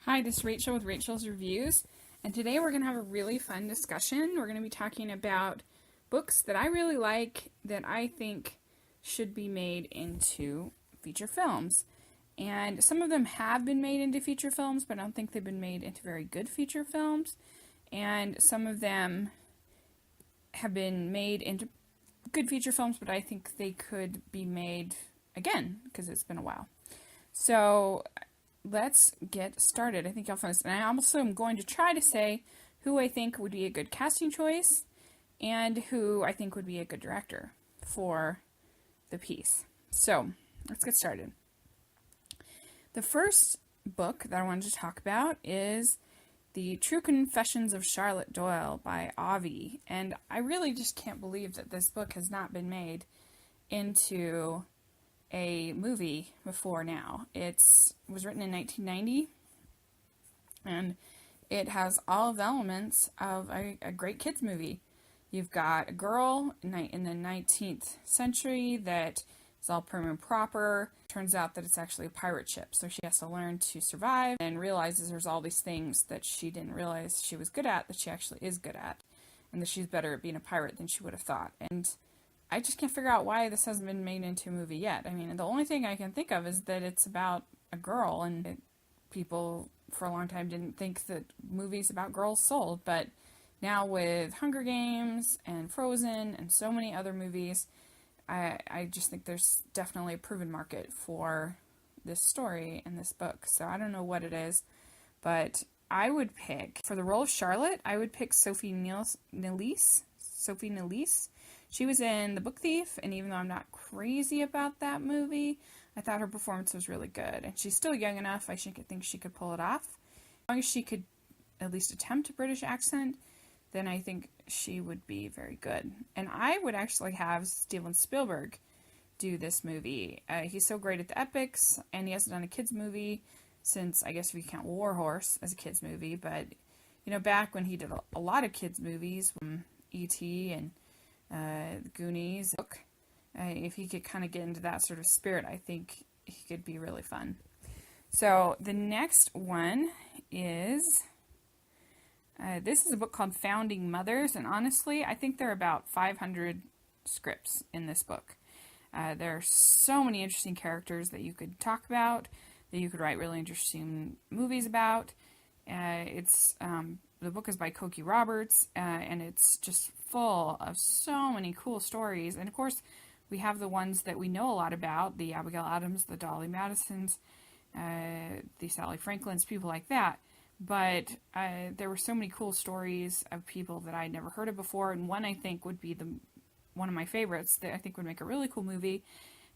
Hi, this is Rachel with Rachel's Reviews, and today we're going to have a really fun discussion. We're going to be talking about books that I really like that I think should be made into feature films. And some of them have been made into feature films, but I don't think they've been made into very good feature films. And some of them have been made into good feature films, but I think they could be made again, because it's been a while. So let's get started. I think you'll find this. And I also am going to try to say who I think would be a good casting choice and who I think would be a good director for the piece. So let's get started. The first book that I wanted to talk about is The True Confessions of Charlotte Doyle by Avi. And I really just can't believe that this book has not been made into a movie before now. It was written in 1990, and it has all of the elements of a great kids movie. You've got a girl in the 19th century that is all prim and proper. Turns out that it's actually a pirate ship, so she has to learn to survive and realizes there's all these things that she didn't realize she was good at that she actually is good at, and that she's better at being a pirate than she would have thought. And I just can't figure out why this hasn't been made into a movie yet. I mean, the only thing I can think of is that it's about a girl, and people for a long time didn't think that movies about girls sold, but now with Hunger Games and Frozen and so many other movies, I just think there's definitely a proven market for this story and this book. So I don't know what it is, but I would pick, for the role of Charlotte, I would pick Sophie Nélisse. She was in The Book Thief, and even though I'm not crazy about that movie, I thought her performance was really good. And she's still young enough, I think she could pull it off. As long as she could at least attempt a British accent, then I think she would be very good. And I would actually have Steven Spielberg do this movie. He's so great at the epics, and he hasn't done a kids movie since, I guess if you count War Horse as a kids movie, but, you know, back when he did a lot of kids movies, E.T. and the Goonies, if he could kind of get into that sort of spirit, I think he could be really fun. So the next one is, this is a book called Founding Mothers, and honestly, I think there are about 500 scripts in this book. There are so many interesting characters that you could talk about, that you could write really interesting movies about. The book is by Cokie Roberts, and it's just full of so many cool stories. And of course, we have the ones that we know a lot about, the Abigail Adams, the Dolly Madisons, the Sally Franklins, people like that. But there were so many cool stories of people that I'd never heard of before, and one I think would be one of my favorites that I think would make a really cool movie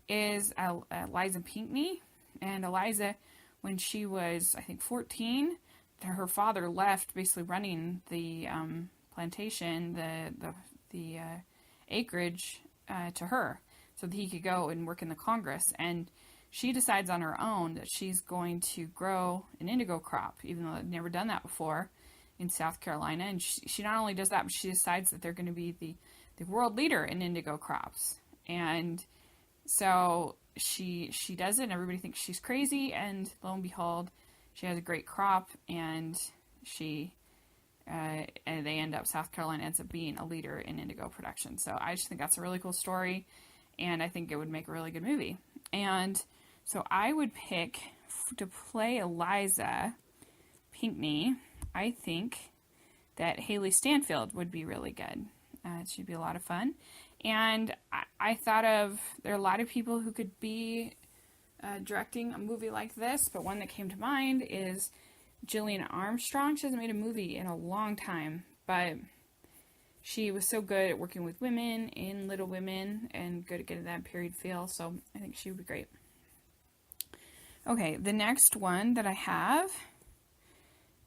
is Eliza Pinckney. And Eliza, when she was, I think, 14, her father left, basically running the plantation, the acreage, to her, so that he could go and work in the Congress. And she decides on her own that she's going to grow an indigo crop, even though they'd never done that before in South Carolina. And she not only does that, but she decides that they're going to be the world leader in indigo crops. And so she does it, and everybody thinks she's crazy, and lo and behold, she has a great crop, and and they end up, South Carolina ends up being a leader in indigo production. So I just think that's a really cool story, and I think it would make a really good movie. And so I would pick, to play Eliza Pinckney, I think that Haley Stanfield would be really good. It should be a lot of fun. And I thought there are a lot of people who could be directing a movie like this, but one that came to mind is Gillian Armstrong. She hasn't made a movie in a long time, but she was so good at working with women in Little Women and good at getting that period feel, so I think she would be great. Okay, the next one that I have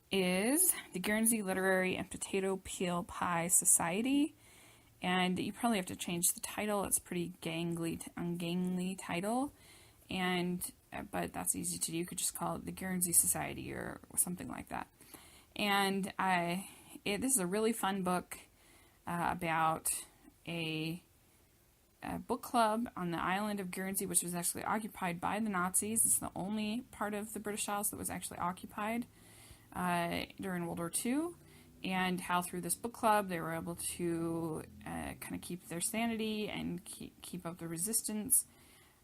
is the Guernsey Literary and Potato Peel Pie Society, and you probably have to change the title. It's a pretty ungainly title, but that's easy to do. You could just call it the Guernsey Society or something like that. And this is a really fun book about a book club on the island of Guernsey, which was actually occupied by the Nazis. It's the only part of the British Isles that was actually occupied. during World War II, and how through this book club they were able to kind of keep their sanity and keep up the resistance.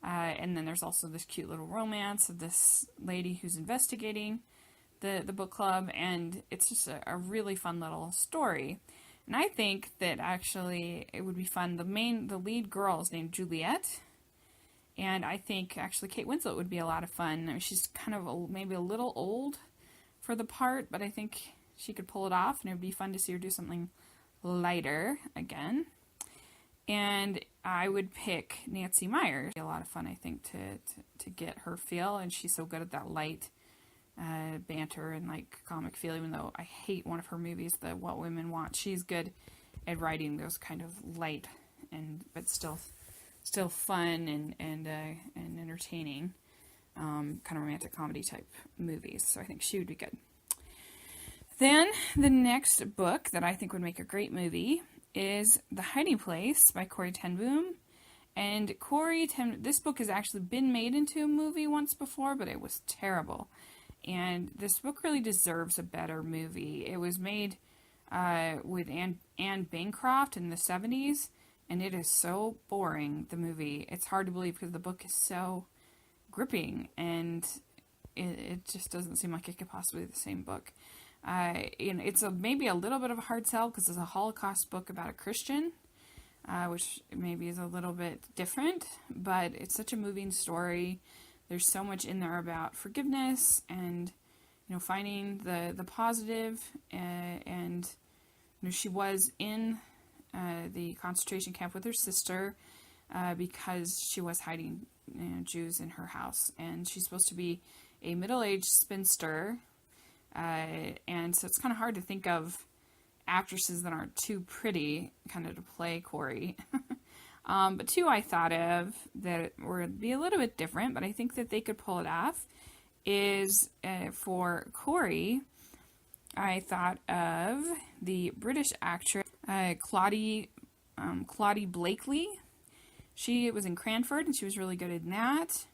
And then there's also this cute little romance of this lady who's investigating the book club, and it's just a really fun little story. And I think that actually it would be fun. The lead girl is named Juliet, and I think actually Kate Winslet would be a lot of fun. I mean, she's kind of maybe a little old for the part, but I think she could pull it off, and it would be fun to see her do something lighter again. And I would pick Nancy Myers. It'd be a lot of fun, I think, to get her feel, and she's so good at that light banter and like comic feel, even though I hate one of her movies, the What Women Want. She's good at writing those kind of light but still fun and entertaining kind of romantic comedy type movies. So I think she would be good. Then the next book that I think would make a great movie is The Hiding Place by Corrie ten Boom. And this book has actually been made into a movie once before, but it was terrible. And this book really deserves a better movie. It was made with Anne Bancroft in the 70s, and it is so boring, the movie. It's hard to believe because the book is so gripping, and it just doesn't seem like it could possibly be the same book. It's maybe a little bit of a hard sell because it's a Holocaust book about a Christian, which maybe is a little bit different, but it's such a moving story. There's so much in there about forgiveness and, finding the positive, and she was in the concentration camp with her sister because she was hiding Jews in her house, and she's supposed to be a middle-aged spinster, and so it's kind of hard to think of actresses that aren't too pretty kind of to play Corrie. But two I thought of that would be a little bit different, but I think that they could pull it off, is for Corrie, I thought of the British actress Claudie Blakely. She was in Cranford, and she was really good in that.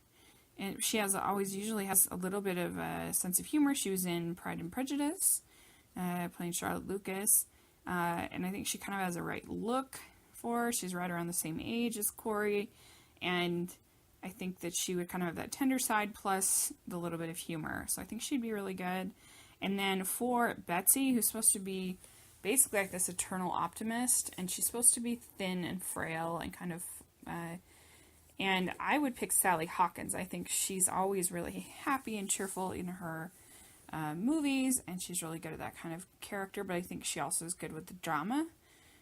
And she usually has a little bit of a sense of humor. She was in Pride and Prejudice, playing Charlotte Lucas. And I think she kind of has the right look for her. She's right around the same age as Corrie. And I think that she would kind of have that tender side plus the little bit of humor. So I think she'd be really good. And then for Betsy, who's supposed to be basically like this eternal optimist, and she's supposed to be thin and frail and kind of... and I would pick Sally Hawkins. I think she's always really happy and cheerful in her movies, and she's really good at that kind of character, but I think she also is good with the drama.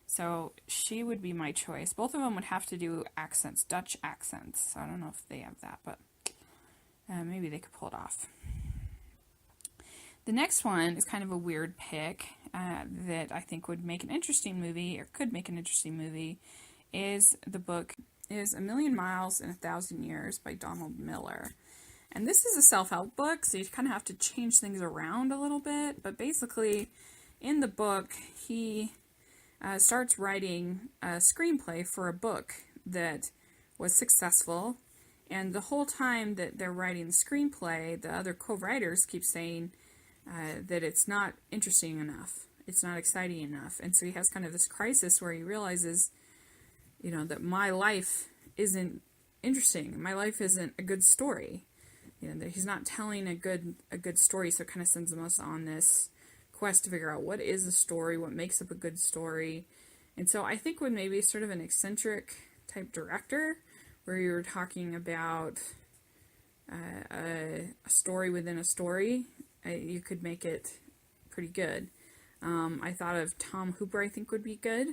So she would be my choice. Both of them would have to do accents, Dutch accents. So I don't know if they have that, but maybe they could pull it off. The next one is kind of a weird pick that I think would make an interesting movie, or could make an interesting movie, is the book is A Million Miles in 1,000 Years by Donald Miller. And this is a self-help book, so you kind of have to change things around a little bit. But basically, in the book, he starts writing a screenplay for a book that was successful. And the whole time that they're writing the screenplay, the other co-writers keep saying that it's not interesting enough. It's not exciting enough. And so he has kind of this crisis where he realizes, that my life isn't interesting. My life isn't a good story. That he's not telling a good story, so it kind of sends us on this quest to figure out what is a story, what makes up a good story. And so I think when maybe sort of an eccentric type director, where you're talking about a story within a story, you could make it pretty good. I thought of Tom Hooper, I think would be good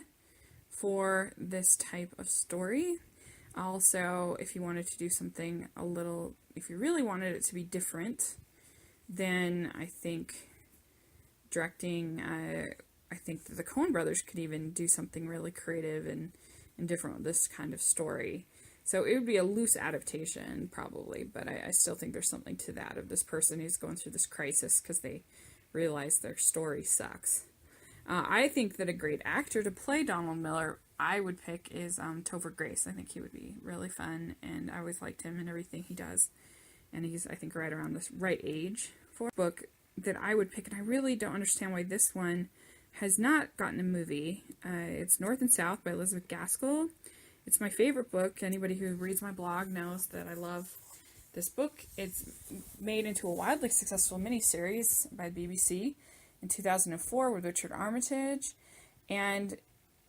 for this type of story. Also, if you wanted to do something if you really wanted it to be different, then I think directing, I think that the Coen brothers could even do something really creative and different with this kind of story. So it would be a loose adaptation, probably, but I still think there's something to that of this person who's going through this crisis because they realize their story sucks. I think that a great actor to play Donald Miller, I would pick, is Topher Grace. I think he would be really fun, and I always liked him and everything he does. And he's, I think, right around this right age for the book. that I would pick, and I really don't understand why this one has not gotten a movie. It's North and South by Elizabeth Gaskell. It's my favorite book. Anybody who reads my blog knows that I love this book. It's made into a wildly successful miniseries by the BBC in 2004 with Richard Armitage, and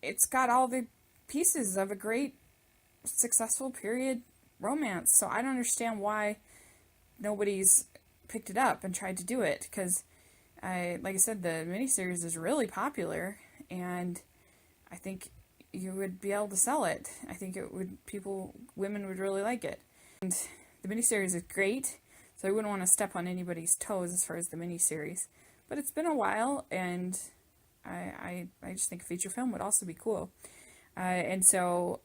it's got all the pieces of a great successful period romance. So I don't understand why nobody's picked it up and tried to do it, because like I said, the miniseries is really popular, and I think you would be able to sell it. I think women would really like it. And the miniseries is great, so I wouldn't want to step on anybody's toes as far as the miniseries. But it's been a while, and I just think a feature film would also be cool. And so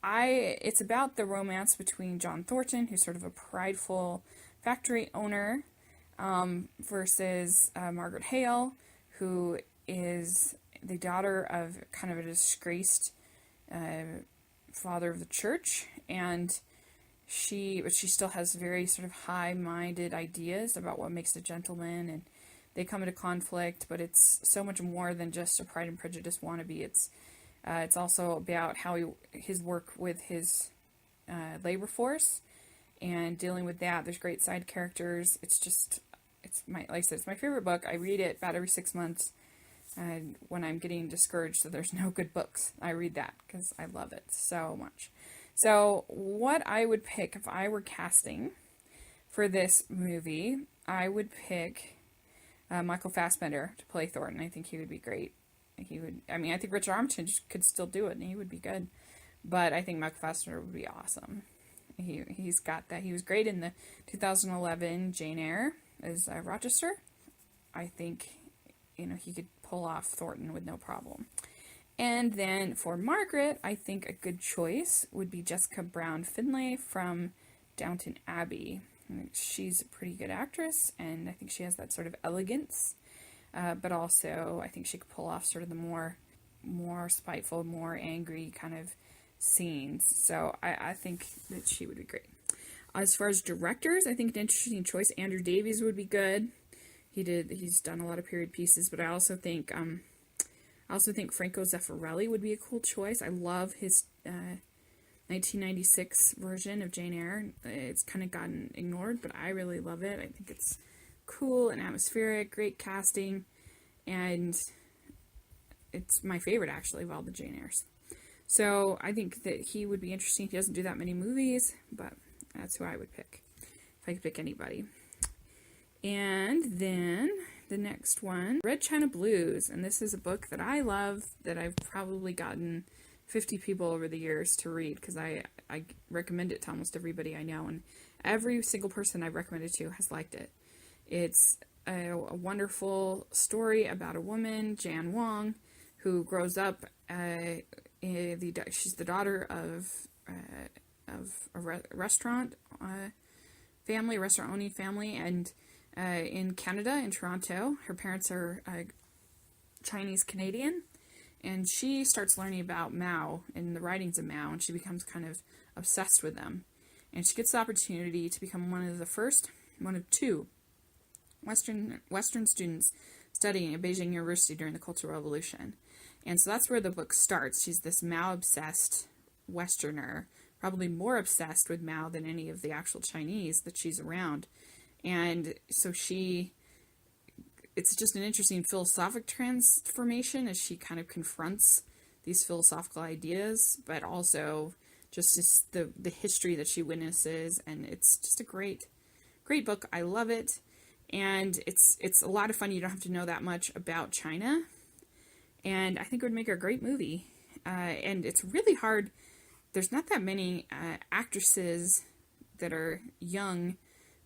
it's about the romance between John Thornton, who's sort of a prideful factory owner, versus Margaret Hale, who is the daughter of kind of a disgraced father of the church, but she still has very sort of high-minded ideas about what makes a gentleman, and they come into conflict, but it's so much more than just a Pride and Prejudice wannabe. It's also about how his work with his labor force and dealing with that. There's great side characters. Like I said, it's my favorite book. I read it about every 6 months. When I'm getting discouraged that there's no good books, I read that because I love it so much. So what I would pick if I were casting for this movie, I would pick Michael Fassbender to play Thornton. I think he would be great. I think Richard Armitage could still do it, and he would be good. But I think Michael Fassbender would be awesome. He's got that. He was great in the 2011 Jane Eyre as Rochester. I think, he could pull off Thornton with no problem. And then for Margaret, I think a good choice would be Jessica Brown Findlay from Downton Abbey. She's a pretty good actress, and I think she has that sort of elegance. But also, I think she could pull off sort of the more spiteful, more angry kind of scenes. So I think that she would be great. As far as directors, I think an interesting choice, Andrew Davies would be good. He's done a lot of period pieces, but I also think Franco Zeffirelli would be a cool choice. I love his 1996 version of Jane Eyre. It's kind of gotten ignored, but I really love it. I think it's cool and atmospheric, great casting, and it's my favorite, actually, of all the Jane Eyres. So I think that he would be interesting. He doesn't do that many movies, but that's who I would pick if I could pick anybody. And then the next one, Red China Blues, and this is a book that I love, that I've probably gotten 50 people over the years to read, because I recommend it to almost everybody I know, and every single person I've recommended to has liked it. It's a wonderful story about a woman, Jan Wong, who grows up. She's the daughter of a restaurant owning family, and in Canada, in Toronto. Her parents are Chinese Canadian, and she starts learning about Mao and the writings of Mao, and she becomes kind of obsessed with them. And she gets the opportunity to become one of two Western students studying at Beijing University during the Cultural Revolution. And so that's where the book starts. She's this Mao-obsessed Westerner, probably more obsessed with Mao than any of the actual Chinese that she's around. And so it's just an interesting philosophic transformation as she kind of confronts these philosophical ideas, but also just the history that she witnesses. And it's just a great book. I love it. And it's a lot of fun. You don't have to know that much about China. And I think it would make a great movie. And it's really hard. There's not that many actresses that are young,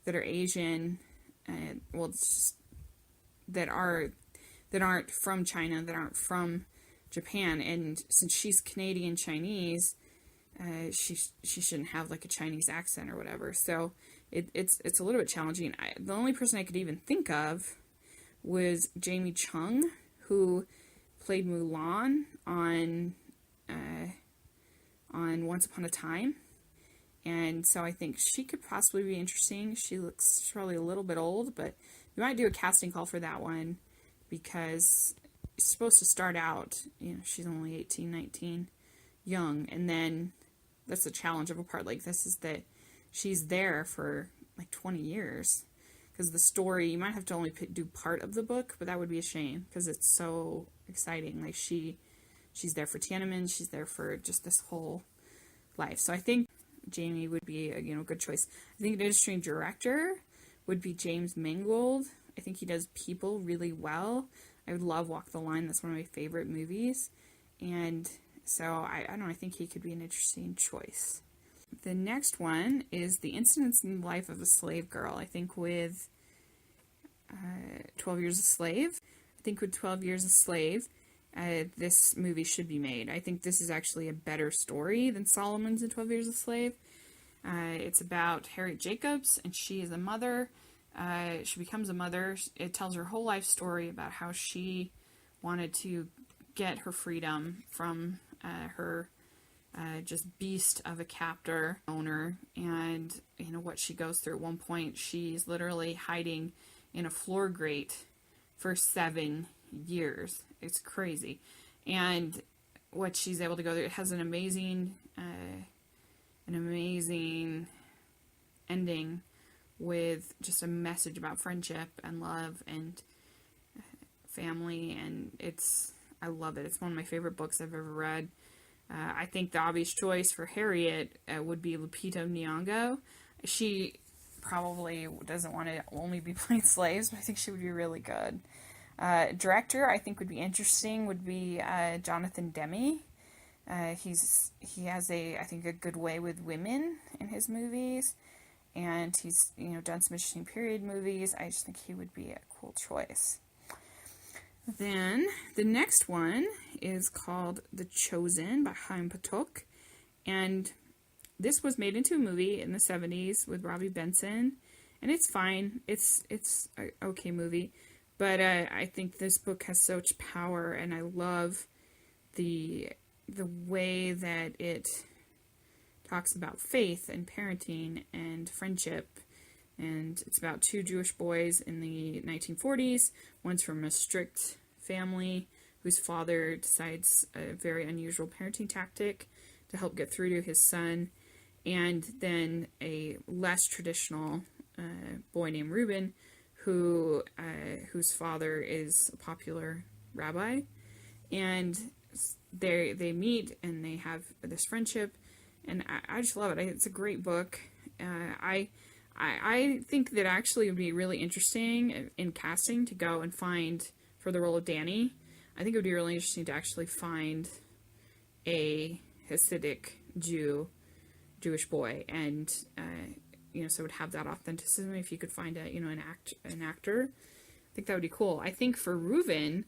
that are Asian, that aren't from China, that aren't from Japan. And since she's Canadian Chinese, she shouldn't have like a Chinese accent or whatever. So it's a little bit challenging. The only person I could even think of was Jamie Chung, who played Mulan on Once Upon a Time. And so I think she could possibly be interesting. She's probably a little bit old, but we might do a casting call for that one, because it's supposed to start out, she's only 18, 19, young, and then that's the challenge of a part like this, is that she's there for like 20 years. Because the story, you might have to only do part of the book, but that would be a shame, because it's so exciting. Like, she's there for Tiananmen, she's there for just this whole life. So I think Jamie would be a good choice. I think an interesting director would be James Mangold. I think he does people really well. I would love Walk the Line. That's one of my favorite movies. And so I don't know, I think he could be an interesting choice. The next one is The Incidents in the Life of a Slave Girl. I think with 12 Years a Slave. I think with 12 Years a Slave, this movie should be made. I think this is actually a better story than Solomon's in 12 Years a Slave. It's about Harriet Jacobs, and she is a mother. She becomes a mother. It tells her whole life story about how she wanted to get her freedom from her just beast of a captor owner, and what she goes through. At one point, she's literally hiding in a floor grate for 7 years. It's crazy. And what she's able to go through, it has an amazing ending with just a message about friendship and love and family, and I love it. It's one of my favorite books I've ever read. I think the obvious choice for Harriet would be Lupita Nyong'o. She probably doesn't want to only be playing slaves, but I think she would be really good. Director I think would be interesting would be Jonathan Demme. He has I think a good way with women in his movies, and he's done some interesting period movies. I just think he would be a cool choice. Then the next one is called The Chosen by Chaim Potok, and this was made into a movie in the 70s with Robbie Benson, and it's fine. It's an okay movie, but I think this book has such power, and I love the way that it talks about faith and parenting and friendship. And it's about two Jewish boys in the 1940s. One's from a strict family whose father decides a very unusual parenting tactic to help get through to his son. And then a less traditional boy named Reuben, whose father is a popular rabbi. And they meet and they have this friendship. And I just love it. It's a great book. I think that actually would be really interesting in casting to go and find, for the role of Danny, I think it would be really interesting to actually find a Hasidic Jewish boy, and so it would have that authenticity. If you could find an actor, I think that would be cool. I think for Reuben,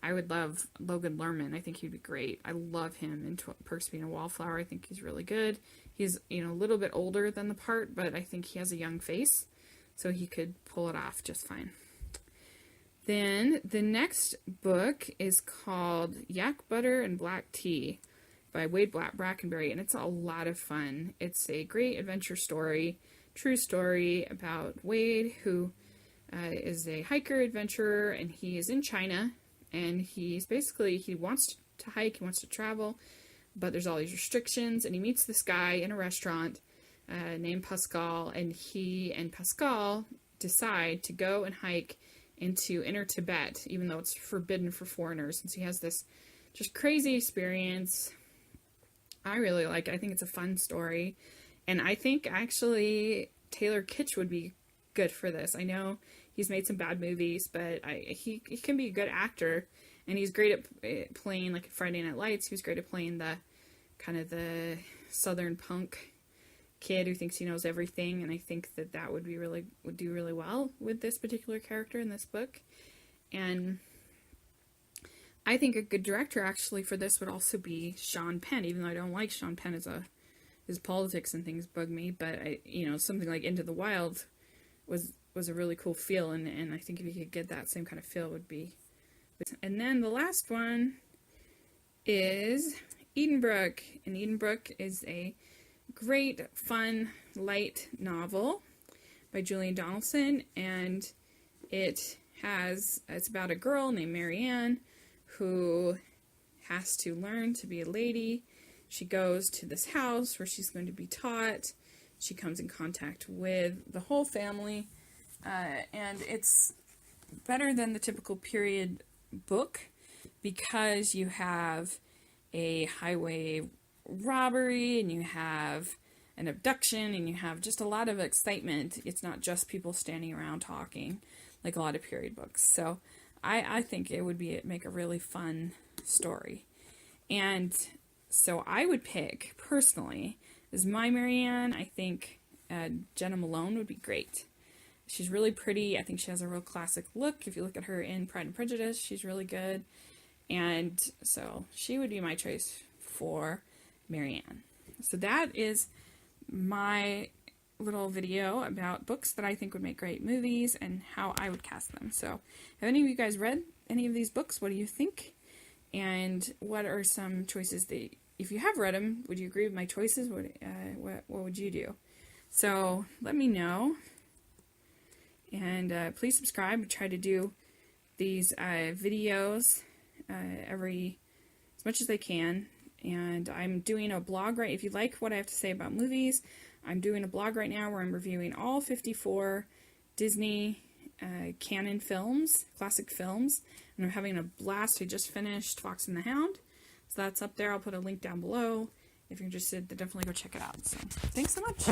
I would love Logan Lerman. I think he'd be great. I love him in Perks of Being a Wallflower. I think he's really good. He's, a little bit older than the part, but I think he has a young face, so he could pull it off just fine. Then the next book is called Yak Butter and Black Tea by Wade Brackenbury, and it's a lot of fun. It's a great adventure story, true story about Wade, who is a hiker adventurer, and he is in China. And he wants to hike, he wants to travel, but there's all these restrictions, and he meets this guy in a restaurant named Pascal, and he and Pascal decide to go and hike into inner Tibet, even though it's forbidden for foreigners, and so he has this just crazy experience. I really like it. I think it's a fun story, and I think actually Taylor Kitsch would be good for this. I know he's made some bad movies, but he can be a good actor, and he's great at playing, like Friday Night Lights. He was great at playing the kind of the southern punk kid who thinks he knows everything, and I think that would do really well with this particular character in this book. And I think a good director actually for this would also be Sean Penn, even though I don't like Sean Penn his politics and things bug me, but something like Into the Wild was a really cool feel, and I think if you could get that same kind of feel would be. And then the last one is Edenbrook, and Edenbrook is a great, fun, light novel by Julian Donaldson, and It's about a girl named Marianne who has to learn to be a lady. She goes to this house where she's going to be taught. She comes in contact with the whole family, and it's better than the typical period book because you have a highway robbery and you have an abduction and you have just a lot of excitement. It's not just people standing around talking like a lot of period books. So I think it would make a really fun story. And so I would pick, personally, as my Marianne, I think Jenna Malone would be great. She's really pretty. I think she has a real classic look. If you look at her in Pride and Prejudice, she's really good. And so she would be my choice for Marianne. So that is my little video about books that I think would make great movies and how I would cast them. So have any of you guys read any of these books? What do you think? And what are some choices that, if you have read them, would you agree with my choices? What would you do? So let me know. And please subscribe. I try to do these videos as much as I can. And I'm doing a blog if you like what I have to say about movies, I'm doing a blog right now where I'm reviewing all 54 Disney canon films, classic films, and I'm having a blast. I just finished Fox and the Hound, so that's up there. I'll put a link down below. If you're interested, definitely go check it out. So thanks so much.